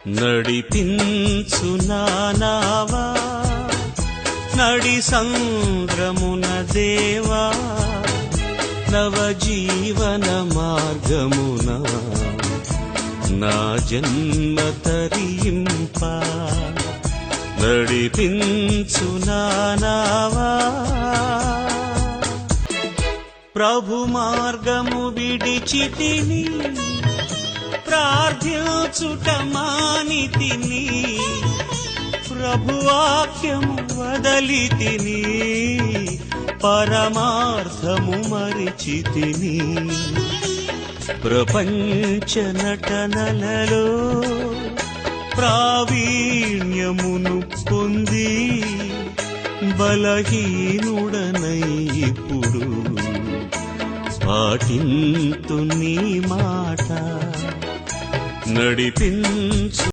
నడిపించు నానావా నడి సంద్రమున దేవా నవజీవన మార్గమున నా జన్మ తరింప నడిపించు నానావా ప్రభు మార్గము విడిచితిని ప్రార్థించుట మానితిని ప్రభువాక్యము వదలితిని పరమార్థము మరిచితిని ప్రపంచ నటనలలో ప్రావీణ్యమును పొంది బలహీనుడనై ఇప్పుడు పాటింతు నీ మాట నడిపించు